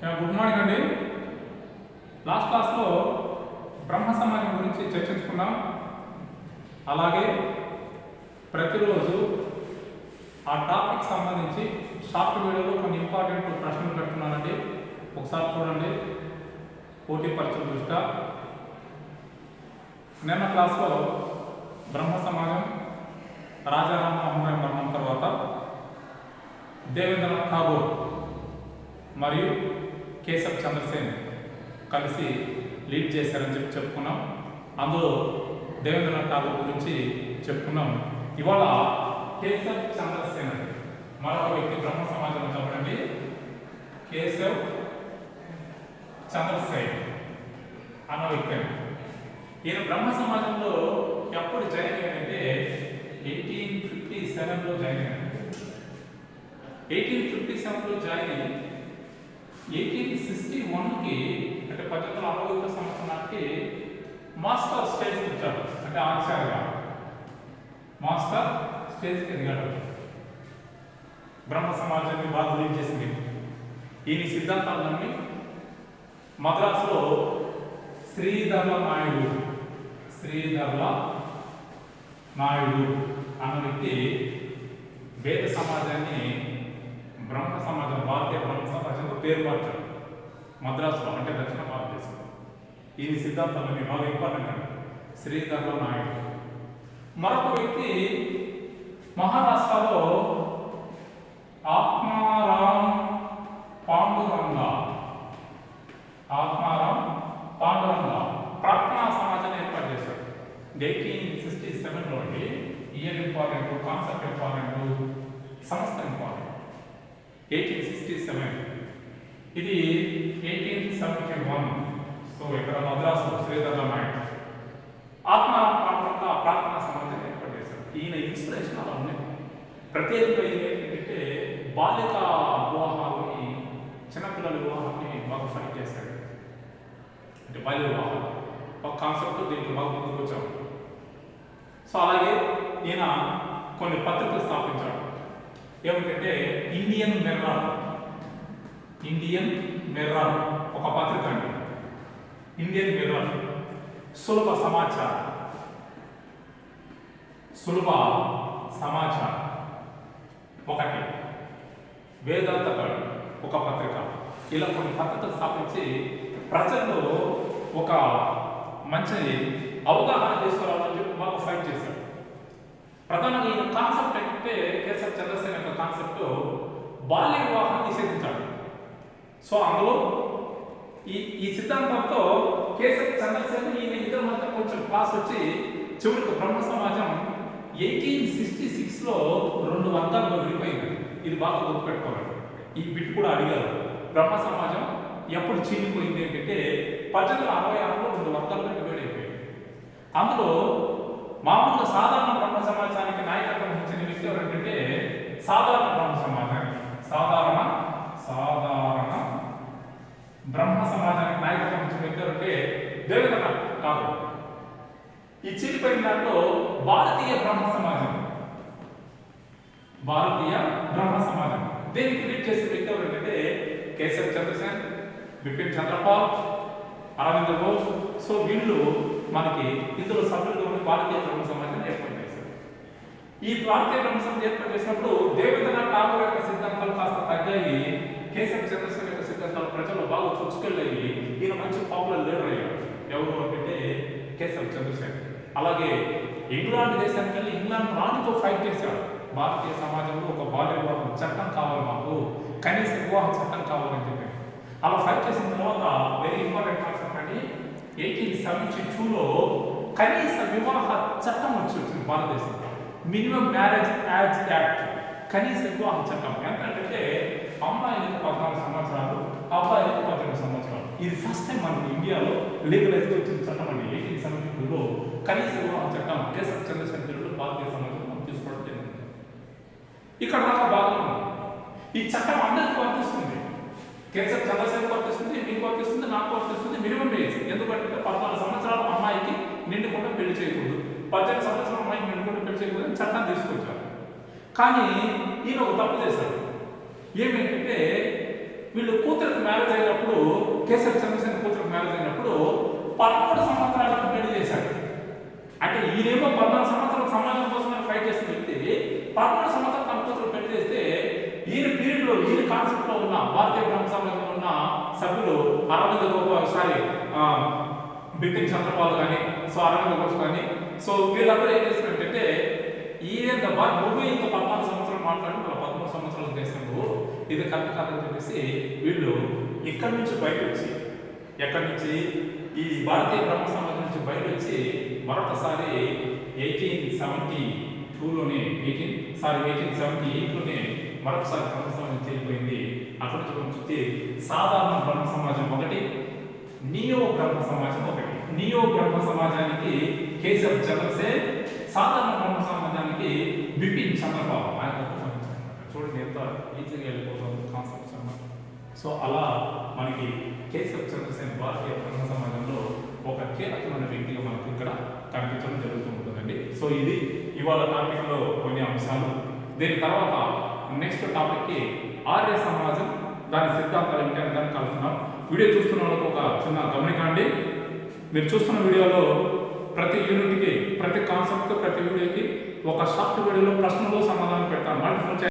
Good morning అండి. Last క్లాస్లో బ్రహ్మ సమాజం గురించి చర్చించుకున్నాం. అలాగే ప్రతిరోజు ఆ టాపిక్ సంబంధించి షార్ట్ వీడియోలో కొన్ని ఇంపార్టెంట్ ప్రశ్నలు పెడుతున్నానండి. ఒకసారి చూడండి, పోటీ పరీక్షల దృష్ట్యా. నిన్న క్లాస్లో బ్రహ్మ సమాజం రాజారాం మోహన్ రాయ్ మరణం తర్వాత దేవేంద్రనాథ్ ఠాగూర్ మరియు కేశవ్ చంద్రసేన్ కలిసి లీడ్ చేశారని చెప్పుకున్నాం. అందులో దేవేంద్రనాథ్ ఠాగూర్ గురించి చెప్పుకున్నాం. ఇవాళ కేశవ్ చంద్రసేన్ మరొక వ్యక్తి బ్రహ్మ సమాజంలో చెప్పండి. కేశవ్ చంద్రసేన్ అన్న వ్యక్తి. ఈయన బ్రహ్మ సమాజంలో ఎప్పుడు జాయిన్ అయ్యాడంటే 1857లో జాయిన్ అయ్యాడు. 1857లో జాయిన్ అయ్యి 1861కి అంటే 1861 సంవత్సరానికి మాస్టర్ స్టేజ్కి వచ్చాడు. అంటే ఆచార్యగా మాస్టర్ స్టేజ్కి ఎదిగాడు. బ్రహ్మ సమాజాన్ని బాగా లీడ్ చేసింది. ఈయన సిద్ధాంతాలన్నీ మద్రాసులో శ్రీధర్ల నాయుడు అన్న వ్యక్తి వేద సమాజాన్ని బ్రహ్మ సమాజం, భారతీయ బ్రహ్మ సమాజంలో పేరు మార్చాడు మద్రాసులో, అంటే దక్షిణ భారతదేశం. ఈ సిద్ధాంతాలన్నీ బాగా ఇంపార్టెంట్ అండి. శ్రీధర్ల నాయుడు. మరొక వ్యక్తి మహారాష్ట్రలో ఆత్మారాం పాండురంగ ప్రార్థనా సమాజాన్ని ఏర్పాటు చేశాడు. 1867లో అండి. ఇయర్ ఇంపార్టెంట్, కాన్సెప్ట్ ఇంపార్టెంట్, సంస్థ ఇంపార్టెంట్. 1867 ఇది 1871. సో ఇక్కడ మద్రాసులో శ్రీధర్ల నాయుడు ఆత్మారాం పాండురంగ ప్రార్థనా సమాజాన్ని ఏర్పాటు చేశాడు. ఈయన ఇన్స్పిరేషన్ అలా ఉన్నాయి. ప్రత్యేకంగా ఏంటంటే బాలిక వివాహాలని, చిన్నపిల్లల వివాహాన్ని బాగా ఫైట్ చేశాడు. అంటే బాల్య వివాహం ఒక కాన్సెప్ట్ దీంట్లో బాగా ముందుకు వచ్చాడు. సో అలాగే ఈయన కొన్ని పత్రికలు స్థాపించాడు. ఏమిటంటే ఇండియన్ మిర్రర్ ఒక పత్రిక అండి. ఇండియన్ మిర్రర్, సులభ సమాచారం ఒకటి, వేదాంతకళ ఒక పత్రిక. ఇలా కొన్ని పత్రికలు స్థాపించి ప్రజల్లో ఒక మంచి అవగాహన తీసుకురావాలని చెప్పి బాగా ఫైట్ చేశాడు. ప్రధానంగా ఈయన కాన్సెప్ట్ ఏంటంటే కేశవ్ చంద్రసేన్ యొక్క కాన్సెప్ట్ బాల్య వివాహాన్ని నిషేధించాడు. సో అందులో ఈ సిద్ధాంతంతో కేశవ్ చంద్రసేన్ ఈయన ఇద్దరు మధ్య కొంచెం క్లాస్ వచ్చి చివరికి బ్రహ్మ సమాజం 1866లో 2 వర్గాలుగా విడిపోయింది. ఇది బాగా గుర్తుపెట్టుకోవాలి. ఈ బిట్ కూడా అడిగారు. బ్రహ్మ సమాజం ఎప్పుడు చీలిపోయింది ఏంటంటే 1866లో 2 వర్గాలుగా డివైడ్ అయిపోయింది. అందులో మామూలుగా సాధారణ బ్రహ్మ సమాజానికి నాయకత్వం వహించిన వ్యక్తి ఎవరంటే సాధారణ బ్రహ్మ సమాజానికి నాయకత్వం వహించిన వ్యక్తి ఎవరంటే దేవేంద్రనాథ్ ఠాగూర్. ఈ చీలిపోయిన దాంట్లో భారతీయ బ్రహ్మ సమాజం దీనికి లీడ్ చేసే వ్యక్తి ఎవరంటే కేశవ్ చంద్రసేన్, బిపిన్ చంద్రపాల్, అరవింద్ ఘోష్. సో వీళ్ళు మనకి ఇందులో సభ్యులుగా ఉండి భారతీయ బ్రహ్మ సమాజాన్ని ఏర్పాటు చేశారు. ఈ భారతీయ బ్రహ్మ సమాజం ఏర్పాటు చేసినప్పుడు దేవేంద్రనాథ్ ఠాగూర్ యొక్క సిద్ధాంతాలు కాస్త తగ్గాయి. కేశవ్ చంద్రసేన్ యొక్క సిద్ధాంతాలు ప్రజలు బాగా చొచ్చుకెళ్ళాయి. ఈయన మంచి పాపులర్ లీడర్ అయ్యాడు. ఎవరు అంటే కేశవ్ చంద్రసేన్. అలాగే ఇంగ్లాండ్ దేశానికి వెళ్ళి ఇంగ్లాండ్ రాణితో ఫైట్ చేశాడు. భారతీయ సమాజంలో ఒక బాల్య వివాహం చట్టం కావాలి, మాకు కనీస వివాహ చట్టం కావాలని చెప్పి అలా ఫైట్ చేసిన తర్వాత వెరీ ఇంపార్టెంట్ కాన్సెప్ట్ అండి. 1872లో కనీస వివాహ చట్టం వచ్చింది భారతదేశంలో. మినిమం మ్యారేజ్ యాజ్ యాక్ట్, కనీస వివాహ చట్టం. ఎంతంటే అమ్మాయిలకు 14 సంవత్సరాలు, అబ్బాయిలకు 18 సంవత్సరాలు. ఇది ఫస్ట్ టైం మనకి ఇండియాలో లీగలైజ్ వచ్చిన చట్టం అండి. 1872లో కనీస వివాహ చట్టం కేశవ్ చంద్రసేన్ తెలుగులో భారతీయ సమాజం తీసుకోవడం జరిగింది. ఇక్కడ దాకా బాగా ఈ చట్టం అందరికీ వర్తిస్తుంది. కేశవ్ చంద్రసేన్ వర్తిస్తుంది, మీకు వర్తిస్తుంది, నాకు వర్తిస్తుంది. Minimum age. ఎందుకంటే 14 సంవత్సరాల అమ్మాయికి నిండుకుండా పెళ్లి చేయకూడదు, 18 సంవత్సరాల అమ్మాయికి నిండుకుండా పెళ్లి చేయకూడదు అని చట్టం తీసుకొచ్చారు. కానీ ఈయన ఒక తప్పు చేశాడు. ఏమేంటంటే వీళ్ళు కూతురికి మ్యారేజ్ అయిన కేశవ చంద్రసేన కూతురు మ్యారేజ్ అయినప్పుడు 13 సంవత్సరాలకు పెళ్లి చేశాడు. అంటే ఈయనేమో 14 సంవత్సరాల సమాజం కోసం ఫైట్ చేసిన వ్యక్తి 13 సంవత్సరాలు తన కూతురు పెళ్లి చేస్తే ఈయన పీరియడ్ లో ఈయన కాన్సెప్ట్ లో ఉన్న భారతీయ బ్రహ్మ సమాజంలో ఉన్న సభ్యులు అరవింద గోపాల్ బిపిన్ చంద్రపాల్ కానీ అరవింద ఘోష్ కానీ వీళ్ళందరూ ఏం చేసినట్టంటే ఈయన నువ్వు ఇంత 14 సంవత్సరాలు మాట్లాడి 13 సంవత్సరాలు చేసినావు, ఇది కరెక్ట్ కాదని చెప్పేసి వీళ్ళు ఇక్కడి నుంచి బయట వచ్చి ఎక్కడి నుంచి ఈ భారతీయ బ్రహ్మ సమాజం నుంచి బయట వచ్చి మరొకసారి 1872లోనే 1878లోనే మరొకసారి బ్రహ్మ సమాజం చేరిపోయింది. అక్కడ నుంచి సాధారణ బ్రహ్మ సమాజం ఒకటి, నియో బ్రహ్మ సమాజం ఒకటి. నియో బ్రహ్మ సమాజానికి కేశవ్ చంద్రసేన్, సాధారణ బ్రహ్మ సమాజానికి బిపిన్ చంద్రపాల్. ఆయన చూడండి ఎంత ఈజీగా వెళ్ళిపోతుంది కాన్సెప్ట్స్ అన్నమాట. అలా మనకి కేశవ్ చంద్రసేన్ భారతీయ బ్రహ్మ సమాజంలో ఒక కీలకమైన వ్యక్తిగా మనకు ఇక్కడ కనిపించడం జరుగుతూ ఉంటుందండి. ఇది ఇవాళ టాపిక్లో కొన్ని అంశాలు. దీని తర్వాత నెక్స్ట్ టాపిక్కి ఆర్య సమాజం, దాని సిద్ధాంతాలు ఏంటి అని దాన్ని కలుస్తున్నాం. వీడియో చూస్తున్న వాళ్ళకి ఒక చిన్న గమనికండి. మీరు చూస్తున్న వీడియోలో ప్రతి యూనిట్కి, ప్రతి కాన్సెప్ట్కి, ప్రతి వీడియోకి ఒక షార్ట్ వీడియోలో ప్రశ్నలో సమాధానం పెడతాను.